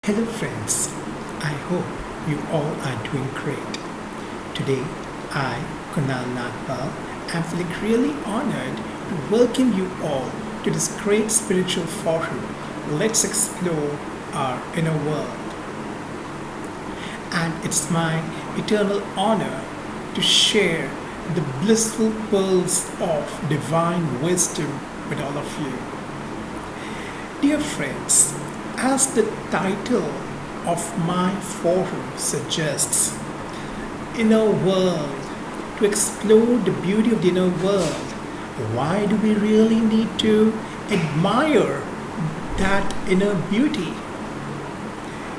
Hello, friends. I hope you all are doing great. Today, I, Kunal Nagpal, am feeling really honored to welcome you all to this great spiritual forum. Let's explore our inner world. And it's my eternal honor to share the blissful pearls of divine wisdom with all of you. Dear friends, as the title of my forum suggests, inner world, to explore the beauty of the inner world, why do we really need to admire that inner beauty?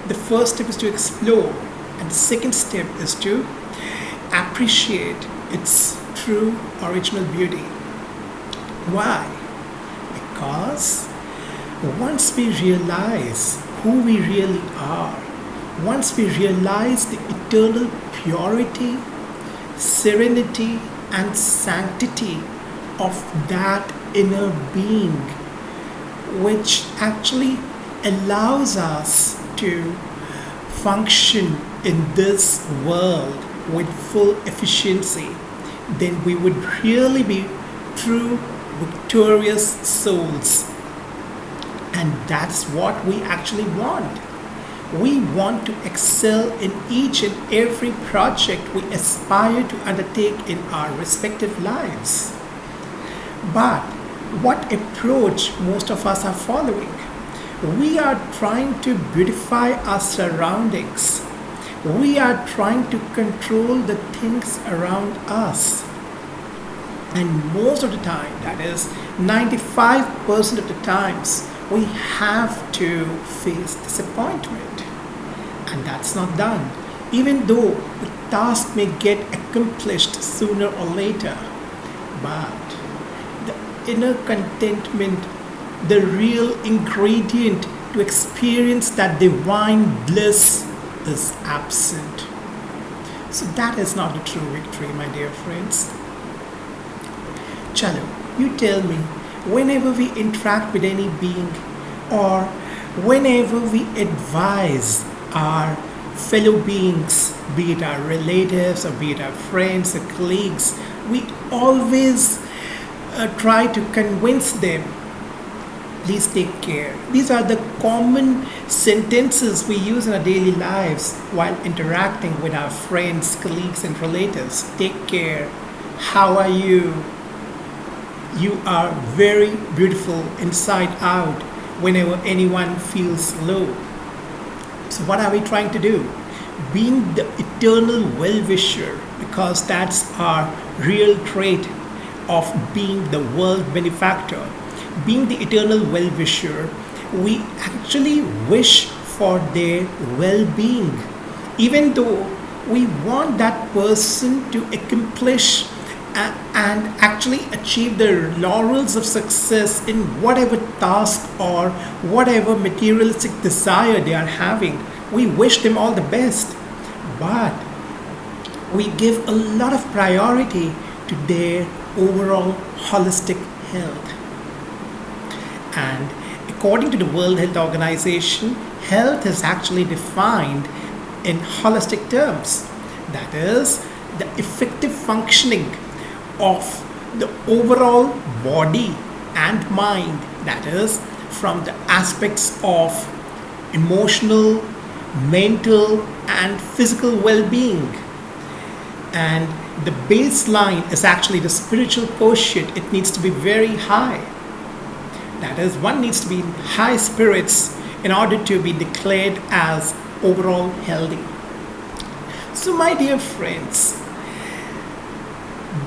The first step is to explore, and the second step is to appreciate its true original beauty. Why? Because once we realize who we really are, once we realize the eternal purity, serenity, and sanctity of that inner being, which actually allows us to function in this world with full efficiency, then we would really be true victorious souls. And that's what we actually want. We want to excel in each and every project we aspire to undertake in our respective lives. But what approach most of us are following? We are trying to beautify our surroundings. We are trying to control the things around us. And most of the time, that is 95% of the times, we have to face disappointment. And that's not done, even though the task may get accomplished sooner or later. But the inner contentment, the real ingredient to experience that divine bliss, is absent. So that is not the true victory, my dear friends. Chalo, you tell me, whenever we interact with any being or whenever we advise our fellow beings, be it our relatives or be it our friends or colleagues, we always try to convince them, please take care. These are the common sentences we use in our daily lives while interacting with our friends, colleagues, and relatives. Take care. How are you? You are very beautiful inside out whenever anyone feels low. So what are we trying to do? Being the eternal well-wisher, because that's our real trait of being the world benefactor. Being the eternal well-wisher, we actually wish for their well-being, even though we want that person to accomplish and actually achieve the laurels of success in whatever task or whatever materialistic desire they are having. We wish them all the best, but we give a lot of priority to their overall holistic health. And according to the World Health Organization, health is actually defined in holistic terms. That is, the effective functioning of the overall body and mind, that is, from the aspects of emotional, mental, and physical well-being. And the baseline is actually the spiritual quotient. It needs to be very high. That is, one needs to be in high spirits in order to be declared as overall healthy. So, my dear friends,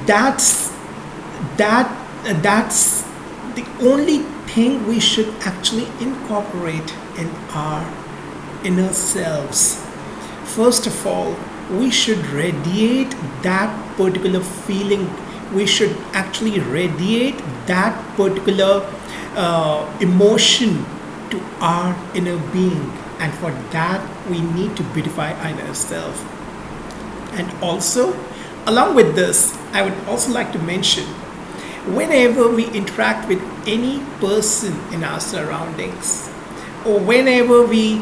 that's the only thing we should actually incorporate in our inner selves. First of all, we should radiate that particular feeling. We should actually radiate that particular emotion to our inner being, and for that we need to beautify our inner self. And also, along with this, I would also like to mention, whenever we interact with any person in our surroundings, or whenever we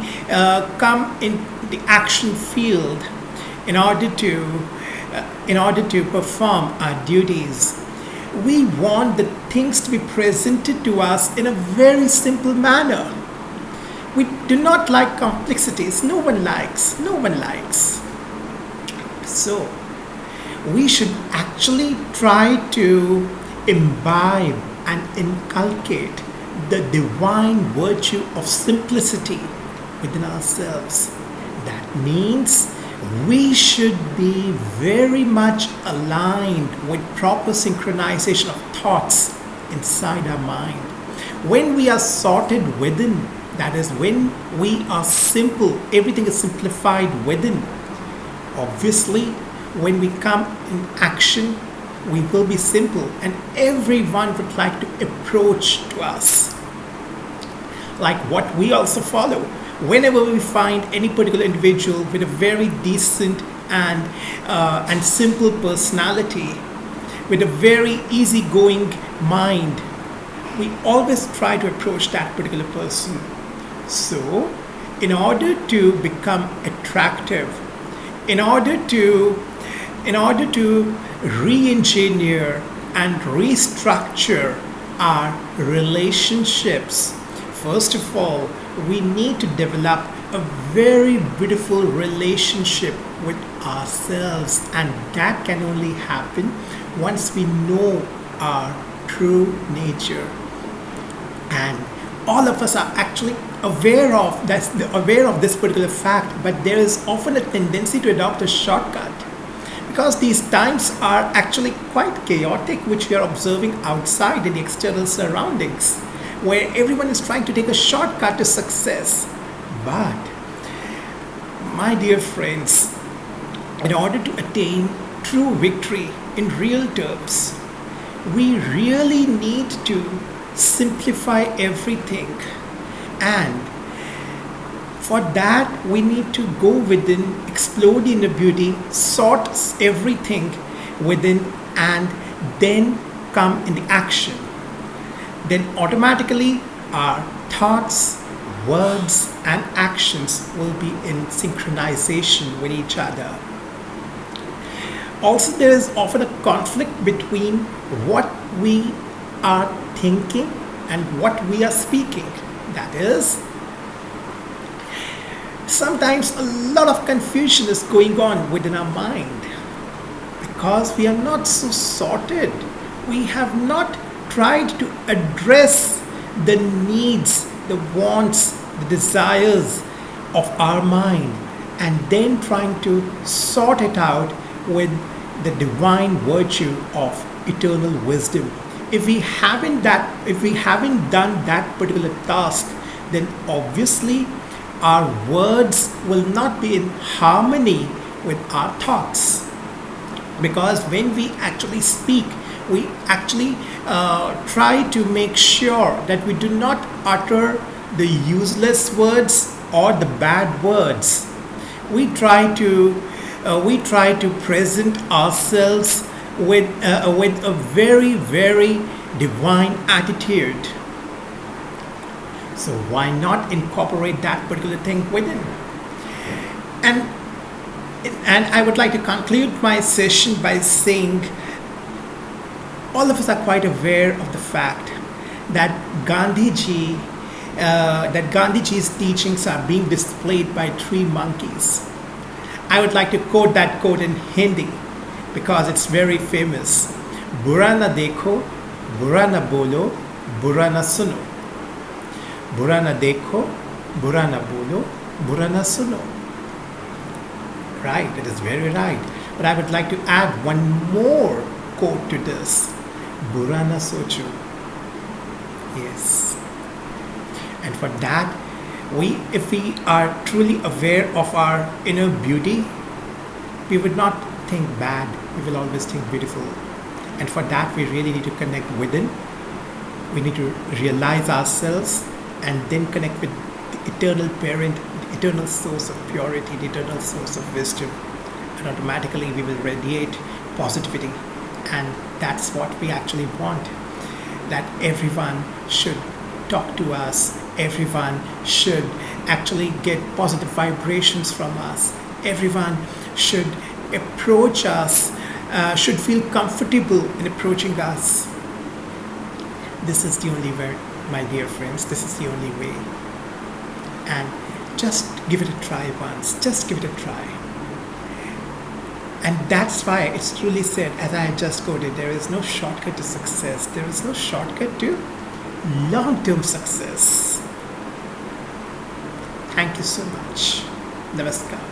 come in the action field in order to perform our duties, we want the things to be presented to us in a very simple manner. We do not like complexities. No one likes. So we should actually try to imbibe and inculcate the divine virtue of simplicity within ourselves. That means we should be very much aligned with proper synchronization of thoughts inside our mind. When we are sorted within, that is, when we are simple, everything is simplified within. Obviously, when we come in action, we will be simple, and everyone would like to approach to us. Like what we also follow. Whenever we find any particular individual with a very decent and simple personality, with a very easygoing mind, we always try to approach that particular person. So, in order to become attractive, in order to re-engineer and restructure our relationships, first of all, we need to develop a very beautiful relationship with ourselves, and that can only happen once we know our true nature. And all of us are actually aware of this particular fact, but there is often a tendency to adopt a shortcut, because these times are actually quite chaotic, which we are observing outside in the external surroundings, where everyone is trying to take a shortcut to success. But, my dear friends, in order to attain true victory in real terms, we really need to simplify everything. And for that, we need to go within, explore the inner beauty, sort everything within, and then come in the action. Then automatically our thoughts, words, and actions will be in synchronization with each other. Also, there is often a conflict between what we are thinking and what we are speaking. That is, sometimes a lot of confusion is going on within our mind because we are not so sorted. We have not tried to address the needs, the wants, the desires of our mind, and then trying to sort it out with the divine virtue of eternal wisdom. If we haven't done that particular task, then obviously our words will not be in harmony with our thoughts. Because when we actually speak, we actually try to make sure that we do not utter the useless words or the bad words. We try to present ourselves with a very, very divine attitude. So why not incorporate that particular thing within? And I would like to conclude my session by saying all of us are quite aware of the fact that Gandhiji's teachings are being displayed by three monkeys. I would like to quote that quote in Hindi because it's very famous. Bura na dekho, bura na bolo, bura na suno. Bura na dekho, bura na bolo, bura na suno. Right, it is very right. But I would like to add one more quote to this. Bura na socho. Yes. And for that, if we are truly aware of our inner beauty, we would not think bad. We will always think beautiful. And for that, we really need to connect within. We need to realize ourselves and then connect with the eternal parent, the eternal source of purity, the eternal source of wisdom. And automatically we will radiate positivity. And that's what we actually want. That everyone should talk to us Everyone should actually get positive vibrations from us. Everyone should approach us, should feel comfortable in approaching us. This is the only way, my dear friends. This is the only way. And just give it a try once. Just give it a try. And that's why it's truly said, as I just quoted, there is no shortcut to success. There is no shortcut to long-term success. Thank you so much. Namaskar.